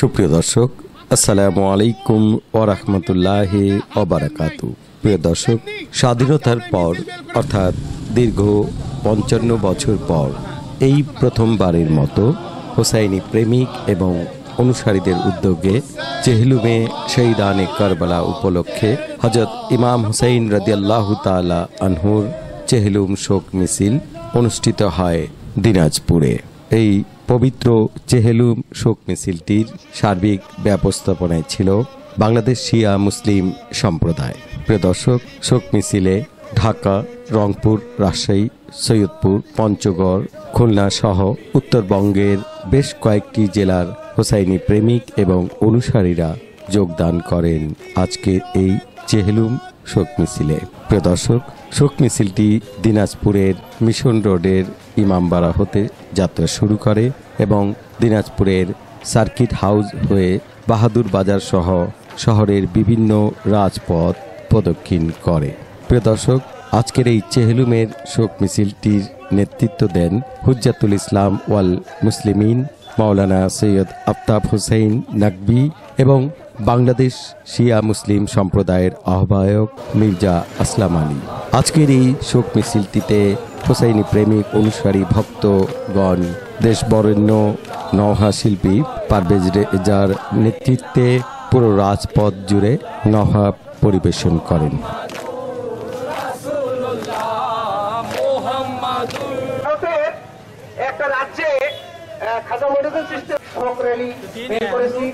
সুপ্রিয় দর্শক, আসসালামু আলাইকুম ওয়া রাহমাতুল্লাহি ওয়া বারাকাতুহু। প্রিয় দর্শক, স্বাধীনতার পর অর্থাৎ দীর্ঘ ৫৫ বছর পর এই প্রথমবারের মতো হোসাইনি প্রেমিক এবং অনুসারীদের উদ্যোগে চেহলুমে শহীদানে কারবালা উপলক্ষে হযরত ইমাম হুসাইন রাদিয়াল্লাহু তাআলা আনহুর চেহলুম শোক মিছিল অনুষ্ঠিত হয় দিনাজপুরে। এই পবিত্র চেহলুম শোক মিছিলটির সার্বিক ব্যবস্থাপনায় ছিল বাংলাদেশ শিয়া মুসলিম সম্প্রদায়। প্রিয় দর্শক, শোক মিছিলে ঢাকা, রংপুর, রাজশাহী, সৈয়দপুর, পঞ্চগড়, খুলনা সহ উত্তরবঙ্গের বেশ কয়েকটি জেলার হোসাইনি প্রেমিক এবং অনুসারীরা যোগদান করেন আজকের এই চেহলুম শোক মিছিলে। প্রিয় দর্শক, শোক মিছিলটি দিনাজপুরের মিশন রোডের ইমামবাড়া হতে যাত্রা শুরু করে এবং দিনাজপুরের সার্কিট হাউস হয়ে বাহাদুর বাজার সহ শহরের বিভিন্ন রাজপথ প্রদক্ষিণ করে। প্রিয় দর্শক, আজকের এই চেহলুমের শোক মিছিলটির নেতৃত্ব দেন হুজ্জাতুল ইসলাম ওয়াল মুসলিমিন মাওলানা সৈয়দ আফতাব হুসাইন নাকবি এবং বাংলাদেশ শিয়া মুসলিম সম্প্রদায়ের আহ্বায়ক মির্জা আসলাম আলী। আজকের এই শোক মিছিলটিতে হোসাইনি প্রেমিক অনুসারী ভক্তগণ দেশ বরেণ্য নওহা শিল্পী পারভেজ রেজার নেতৃত্বে পুরো রাজপথ জুড়ে নওহা পরিবেশন করেন। একটা রাজ্যে খাজা মনিরুদ্দিন চিশতি শোক র্যালি বের করেছি।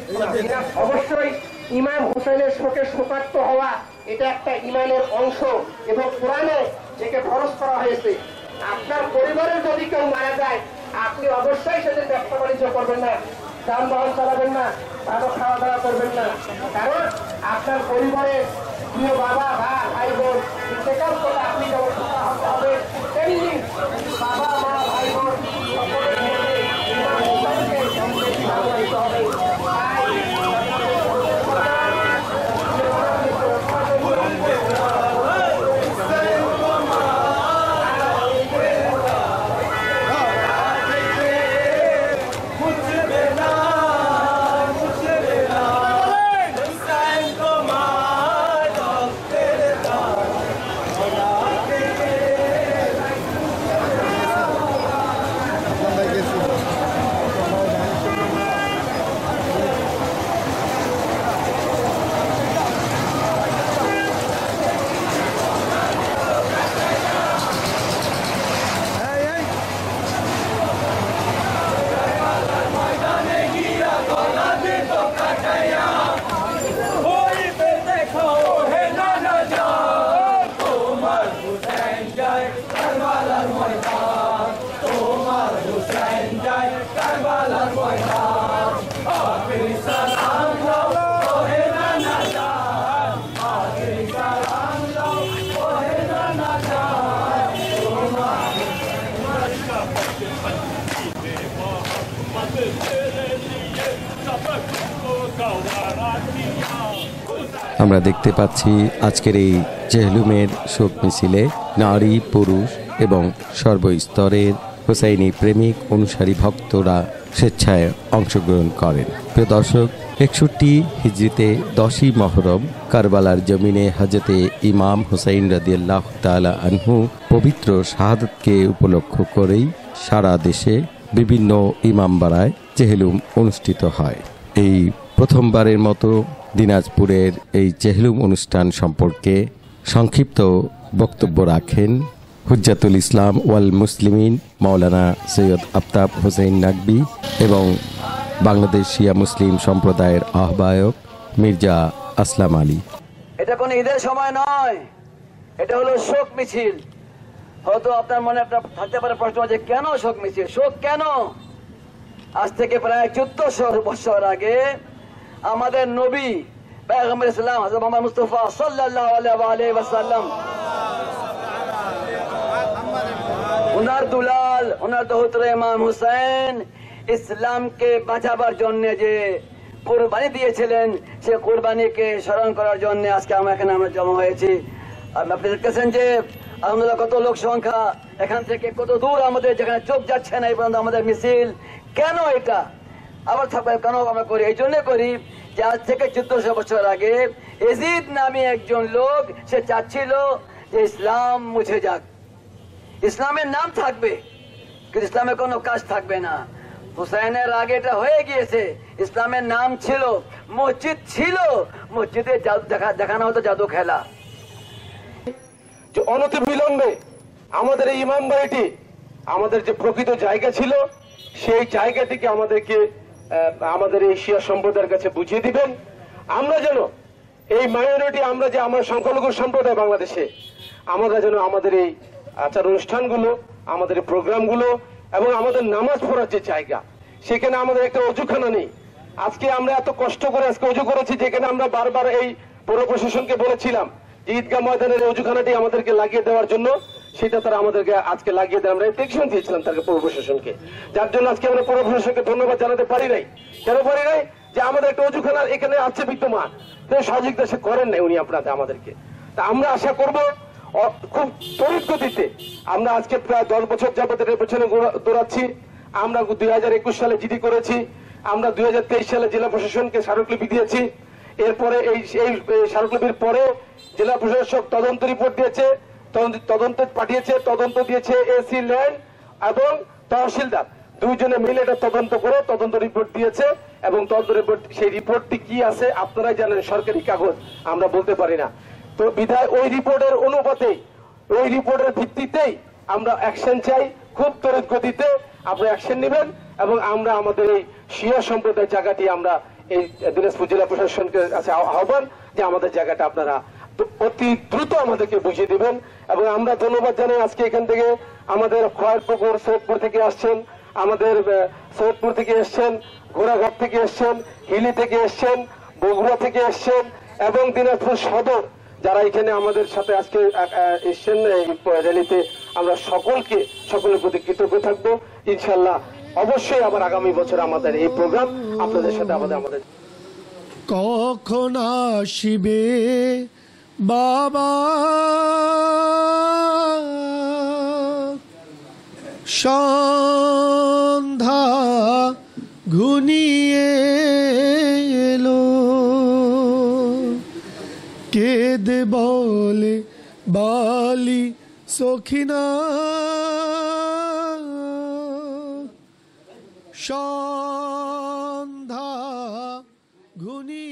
অবশ্যই ইমাম হুসাইনের শোকে শোকার্ত হওয়া এটা একটা ইমানের অংশ এবং কোরআনে যেকে ফরজ করা হয়েছে। আপনার পরিবারের যদি কেউ মারা যায়, আপনি অবশ্যই সেদিন ব্যবসা বাণিজ্য করবেন না, যানবাহন চালাবেন না, ভালো খাওয়া দাওয়া করবেন না, কারণ আপনার পরিবারের প্রিয় বাবা ভাই বোন ইন্তেকাল করলে আপনি যেমন শোকাহত হবে, তেমনি বাবা মা ভাই বোন সকলের মধ্যে ইমাম হুসাইনকে সম্মানিত হবে। আমরা দেখতে পাচ্ছি আজকের এই চেহলুমের শোক মিছিলে নারী, পুরুষ এবং সর্বস্তরের হোসাইনি প্রেমিক অনুসারী ভক্তরা স্বেচ্ছায় অংশগ্রহণ করেন। প্রিয় দর্শক, ৬১ হিজরিতে ১০ই মহরম কারবালার জমিনে হযরতে ইমাম হুসাইন রাদিয়াল্লাহু তাআলা আনহু পবিত্র শাহাদাতকে উপলক্ষ করেই সারা দেশে বিভিন্ন ইমামবাড়ায় চেহলুম অনুষ্ঠিত হয়। এই প্রথমবারের মতো দিনাজপুরের এই চেহলুম অনুষ্ঠান সম্পর্কে সংক্ষিপ্ত বক্তব্য রাখেন হুজ্জাতুল ইসলাম ওয়াল মুসলিমিন মাওলানা সৈয়দ আফতাব হুসাইন নাকবি এবং বাংলাদেশ শিয়া মুসলিম সম্প্রদায়ের আহ্বায়ক মির্জা আসলাম আলী। এটা কোনো ঈদের সময় নয়, এটা হলো শোক মিছিল। হয়তো আপনার মনে একটা থাকতে পারে প্রশ্ন যে কেন শোক মিছিল, শোক কেন? আজ থেকে প্রায় ১৪০০ বছর আগে আমাদের নবী পয়গম্বর ইসলাম হযরত মুহাম্মদ মুস্তাফা সাল্লাল্লাহু আলাইহি ওয়াসাল্লাম ওনার দুলাল, ওনার দৌহিত্র ইমাম হুসাইন ইসলামকে বাঁচাবার জন্য যে কুরবানি দিয়েছিলেন, সে কুরবানিকে স্মরণ করার জন্য আজকে আমরা এখানে জমা হয়েছি। আপনি দেখতেছেন যে আলহামদুলিল্লাহ কত লোক সংখ্যা, এখান থেকে কত দূর আমাদের যেখানে চোখ যাচ্ছে না এই পর্যন্ত আমাদের মিছিল। কেন এটা? আবার থাকবে কেন আমরা করি? এই জন্য করি যে আজ থেকে 1400 বছর আগে এজিদ নামে একজন লোক সে চাচ্ছিল যে ইসলাম মুছে যাক, ইসলামের নাম থাকবে কিন্তু ইসলামের কোনো কাজ থাকবে না। হুসাইনের আগে এটা হয়ে গিয়েছে, ইসলামের নাম ছিল, মসজিদ ছিল, মসজিদে দেখানো হতো জাদু খেলা। যে অনতিবিলম্বে আমাদের এই ইমাম বাড়িটি আমাদের যে প্রকৃত জায়গা ছিল সেই জায়গাটিকে আমাদেরকে আমাদের এই শিয়া সম্প্রদায়ের কাছে বুঝিয়ে দিবেন। আমরা যেন এই মাইনরিটি, আমরা যে আমার সংখ্যালঘু সম্প্রদায় বাংলাদেশে, আমরা যেন আমাদের এই আচার অনুষ্ঠানগুলো, আমাদের এই প্রোগ্রামগুলো এবং আমাদের নামাজ পড়ার যে জায়গা, সেখানে আমাদের একটা অজুখানা নেই। আজকে আমরা এত কষ্ট করে আজকে অজু করেছি, যেখানে আমরা বারবার এই পৌর প্রশাসনকে বলেছিলাম যে ঈদগাহ ময়দানের অজুখানাটি আমাদেরকে লাগিয়ে দেওয়ার জন্য, সেটা তারা আমাদেরকে আজকে লাগিয়ে দেয়। আমরা টেকশন দিয়েছিলাম তাকে, পৌর প্রশাসনকে, যার জন্য আজকে আমরা পৌর প্রশাসনকে ধন্যবাদ জানাতে পারি নাই। কেন পারি নাই? যে আমাদের একটা অজুখানা এখানে আছে বিদ্যমান, সহযোগিতা সে করেন নাই উনি আপনাদের আমাদেরকে। তা আমরা আশা করব খুব তড়িৎ গতিতে, আমরা আজকে প্রায় 10 বছর যাবত এর পেছনে দৌড়াচ্ছি। আমরা 2021 সালে জিডি করেছি, আমরা 2023 সালে জেলা প্রশাসনকে স্মারকলিপি দিয়েছি। এরপরে এই স্মারকলিপির পরে জেলা প্রশাসক তদন্ত রিপোর্ট দিয়েছে, তদন্ত পাঠিয়েছে, তদন্ত দিয়েছে এসি ল্যান্ড এবং তহসিলদার, দুইজনে মিলে এটা তদন্ত করে তদন্ত রিপোর্ট দিয়েছে। এবং তদন্ত রিপোর্ট, সেই রিপোর্টটি কি আছে আপনারাই জানেন, সরকারি কাগজ, আমরা বলতে পারি না। তো বিধায় ওই রিপোর্টের অনুপাতে, ওই রিপোর্টের ভিত্তিতেই আমরা অ্যাকশন চাই। খুব তড়িৎ গতিতে আপনারা অ্যাকশন নেবেন এবং আমরা আমাদের এই শিয়া সম্প্রদায়ের জায়গাটি আমরা এই দিনাজপুর জেলা প্রশাসনকে কাছে আহ্বান যে আমাদের জায়গাটা আপনারা অতি দ্রুত আমাদেরকে বুঝিয়ে দিবেন। এবং আমরা ধন্যবাদ জানাই আজকে এখান থেকে আমাদের খয়েরপুকুর, সৈয়দপুর থেকে আসছেন, আমাদের সৈয়দপুর থেকে এসছেন, ঘোড়াঘাট থেকে এসছেন, হিলি থেকে এসছেন, বগুড়া থেকে এসছেন এবং দিনাজপুর সদর যারা এখানে আমাদের সাথে আজকে এসছেন এই র্যালিতে, আমরা সকলের প্রতি কৃতজ্ঞ থাকবো। ইনশাল্লাহ অবশ্যই আবার আগামী বছর আমাদের এই প্রোগ্রাম আপনাদের সাথে আমাদের কখন আসিবে বাবা সন্ধ্যা ঘুনিয়ে এলো, কেঁদে বলে বালি সখিনা সন্ধ্যা ঘুনি